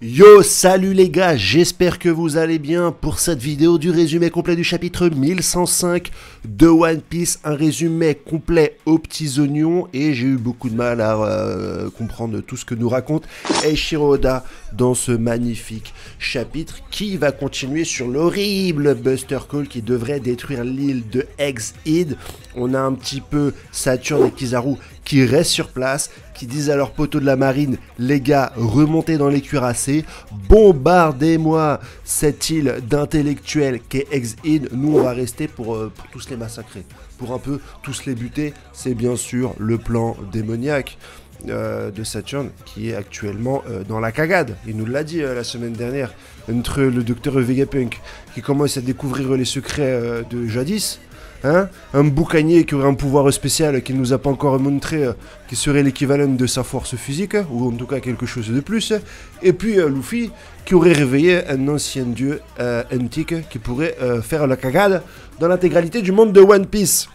Yo, salut les gars, j'espère que vous allez bien pour cette vidéo du résumé complet du chapitre 1105 de One Piece, un résumé complet aux petits oignons et j'ai eu beaucoup de mal à comprendre tout ce que nous raconte Eiichiro Oda dans ce magnifique chapitre qui va continuer sur l'horrible Buster Call qui devrait détruire l'île de Egghead. On a un petit peu Saturne et Kizaru qui restent sur place, qui disent à leurs poteaux de la marine, les gars, remontez dans les cuirassés, bombardez-moi cette île d'intellectuels qu'est Egghead, nous on va rester pour tous les massacrer, pour un peu tous les buter. C'est bien sûr le plan démoniaque de Saturne qui est actuellement dans la cagade. Il nous l'a dit la semaine dernière, entre le docteur Vegapunk qui commence à découvrir les secrets de jadis. Hein, un boucanier qui aurait un pouvoir spécial qu'il nous a pas encore montré, qui serait l'équivalent de sa force physique, ou en tout cas quelque chose de plus. Et puis Luffy qui aurait réveillé un ancien dieu antique qui pourrait faire la cagade dans l'intégralité du monde de One Piece.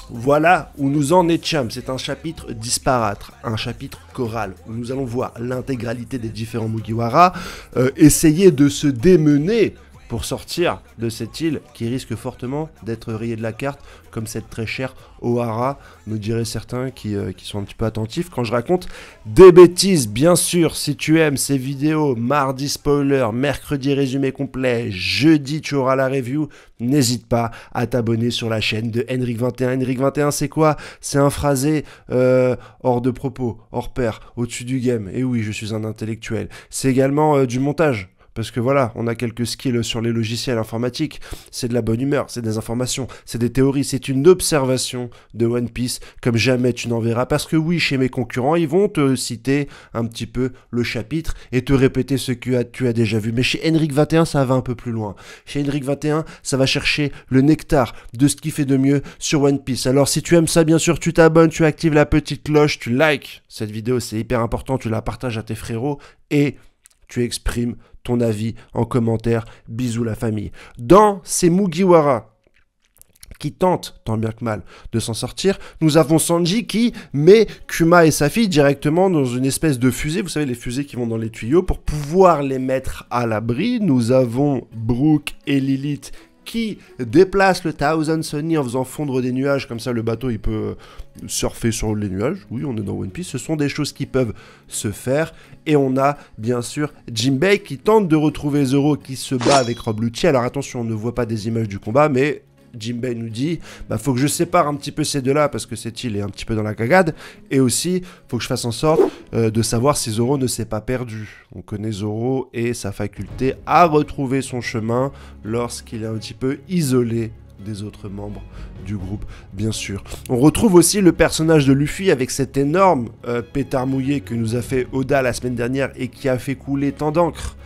Voilà où nous en étions. C'est un chapitre disparate, un chapitre choral, où nous allons voir l'intégralité des différents Mugiwara essayer de se démener pour sortir de cette île qui risque fortement d'être rayée de la carte, comme cette très chère Ohara, me diraient certains qui sont un petit peu attentifs quand je raconte des bêtises. Bien sûr, si tu aimes ces vidéos, mardi spoiler, mercredi résumé complet, jeudi tu auras la review, n'hésite pas à t'abonner sur la chaîne de Henrik21. Henrik21 c'est quoi? C'est un phrasé hors de propos, hors pair, au-dessus du game. Et oui, je suis un intellectuel. C'est également du montage. Parce que voilà, on a quelques skills sur les logiciels informatiques, c'est de la bonne humeur, c'est des informations, c'est des théories, c'est une observation de One Piece comme jamais tu n'en verras. Parce que oui, chez mes concurrents, ils vont te citer un petit peu le chapitre et te répéter ce que tu as déjà vu. Mais chez Henrik21, ça va un peu plus loin. Chez Henrik21, ça va chercher le nectar de ce qui fait de mieux sur One Piece. Alors si tu aimes ça, bien sûr, tu t'abonnes, tu actives la petite cloche, tu likes cette vidéo, c'est hyper important, tu la partages à tes frérots et tu exprimes ton avis en commentaire. Bisous la famille. Dans ces Mugiwara qui tentent, tant bien que mal, de s'en sortir, nous avons Sanji qui met Kuma et sa fille directement dans une espèce de fusée. Vous savez, les fusées qui vont dans les tuyaux pour pouvoir les mettre à l'abri. Nous avons Brook et Lilith qui déplace le Thousand Sunny en faisant fondre des nuages, comme ça le bateau il peut surfer sur les nuages. Oui, on est dans One Piece, ce sont des choses qui peuvent se faire. Et on a bien sûr Jinbei qui tente de retrouver Zoro qui se bat avec Rob Lucci. Alors attention, on ne voit pas des images du combat, mais Jinbei nous dit, faut que je sépare un petit peu ces deux-là parce que cette île est un petit peu dans la cagade. Et aussi, faut que je fasse en sorte de savoir si Zoro ne s'est pas perdu. On connaît Zoro et sa faculté à retrouver son chemin lorsqu'il est un petit peu isolé des autres membres du groupe, bien sûr. On retrouve aussi le personnage de Luffy avec cet énorme pétard mouillé que nous a fait Oda la semaine dernière et qui a fait couler tant d'encre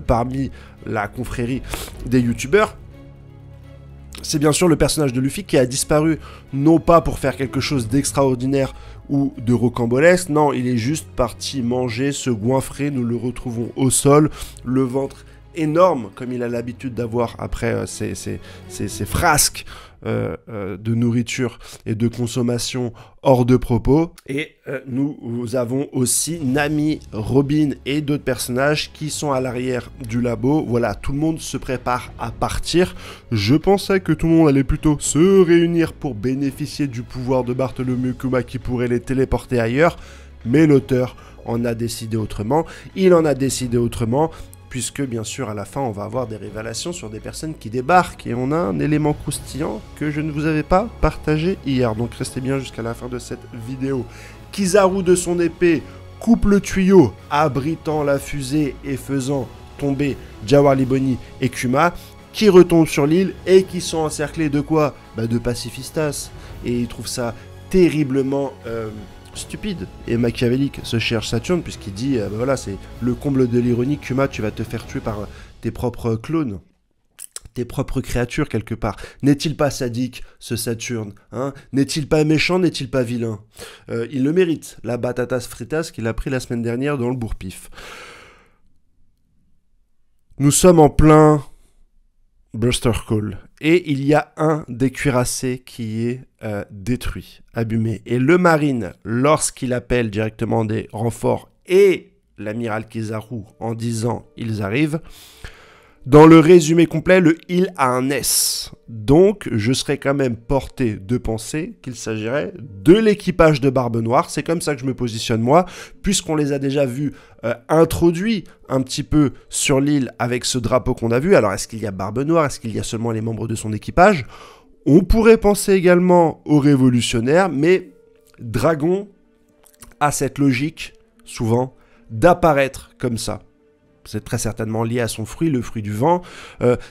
parmi la confrérie des youtubeurs. C'est bien sûr le personnage de Luffy qui a disparu, non pas pour faire quelque chose d'extraordinaire ou de rocambolesque, non, il est juste parti manger, se goinfrer, nous le retrouvons au sol, le ventre énorme, comme il a l'habitude d'avoir après ces frasques de nourriture et de consommation hors de propos. Et nous avons aussi Nami, Robin et d'autres personnages qui sont à l'arrière du labo. Voilà, tout le monde se prépare à partir. Je pensais que tout le monde allait plutôt se réunir pour bénéficier du pouvoir de Bartholomew Kuma qui pourrait les téléporter ailleurs, mais l'auteur en a décidé autrement. Il en a décidé autrement, puisque bien sûr à la fin on va avoir des révélations sur des personnes qui débarquent et on a un élément croustillant que je ne vous avais pas partagé hier, donc restez bien jusqu'à la fin de cette vidéo. Kizaru de son épée coupe le tuyau abritant la fusée et faisant tomber Jawar Bonny et Kuma qui retombent sur l'île et qui sont encerclés de quoi? De pacifistas, et ils trouvent ça terriblement stupide et machiavélique, ce cher Saturne, puisqu'il dit voilà, c'est le comble de l'ironie, Kuma, tu vas te faire tuer par tes propres clones, tes propres créatures quelque part. N'est-il pas sadique, ce Saturne, hein? N'est-il pas méchant, n'est-il pas vilain? Il le mérite, la batatas fritas qu'il a pris la semaine dernière dans le bourre-pif. Nous sommes en plein Buster Call. Et il y a un des cuirassés qui est détruit, abîmé. Et le marine, lorsqu'il appelle directement des renforts et l'amiral Kizaru en disant « ils arrivent ». Dans le résumé complet, le « il » a un S. Donc, je serais quand même porté de penser qu'il s'agirait de l'équipage de Barbe Noire. C'est comme ça que je me positionne moi, puisqu'on les a déjà vus introduits un petit peu sur l'île avec ce drapeau qu'on a vu. Alors, est-ce qu'il y a Barbe Noire? Est-ce qu'il y a seulement les membres de son équipage? On pourrait penser également aux révolutionnaires, mais Dragon a cette logique, souvent, d'apparaître comme ça. C'est très certainement lié à son fruit, le fruit du vent.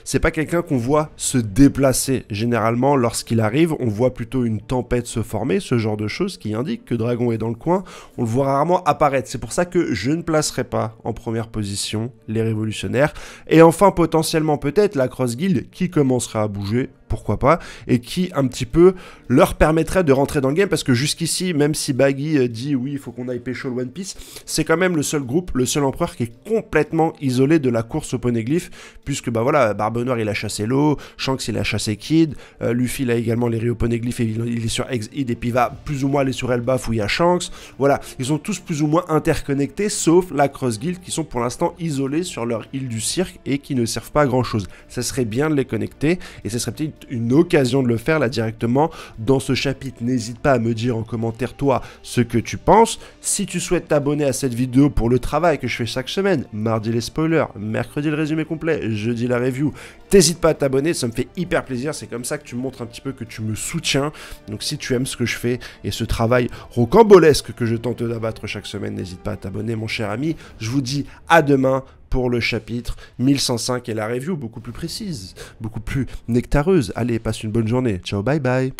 C'est pas quelqu'un qu'on voit se déplacer. Généralement, lorsqu'il arrive, on voit plutôt une tempête se former, ce genre de choses qui indique que Dragon est dans le coin. On le voit rarement apparaître. C'est pour ça que je ne placerai pas en première position les révolutionnaires. Et enfin, potentiellement peut-être la Cross Guild qui commencera à bouger, pourquoi pas, et qui un petit peu leur permettrait de rentrer dans le game, parce que jusqu'ici, même si Baggy dit oui, il faut qu'on aille pécho le One Piece, c'est quand même le seul groupe, le seul empereur qui est complètement isolé de la course au poneglyph, puisque bah voilà, Barbe Noire il a chassé l'eau, Shanks il a chassé Kid, Luffy il a également les Rio Poneglyph et il est sur Ex-Id et puis il va plus ou moins aller sur Elbaf où il y a Shanks, voilà, ils sont tous plus ou moins interconnectés, sauf la Cross Guild qui sont pour l'instant isolés sur leur île du cirque et qui ne servent pas à grand chose. Ça serait bien de les connecter, et ce serait peut-être une occasion de le faire là directement dans ce chapitre. N'hésite pas à me dire en commentaire toi ce que tu penses. Si tu souhaites t'abonner à cette vidéo pour le travail que je fais chaque semaine, mardi les spoilers, mercredi le résumé complet, jeudi la review, t'hésites pas à t'abonner, ça me fait hyper plaisir, c'est comme ça que tu me montres un petit peu que tu me soutiens. Donc si tu aimes ce que je fais et ce travail rocambolesque que je tente d'abattre chaque semaine, n'hésite pas à t'abonner mon cher ami. Je vous dis à demain pour le chapitre 1105 et la review beaucoup plus précise, beaucoup plus nectareuse. Allez, passe une bonne journée. Ciao, bye bye.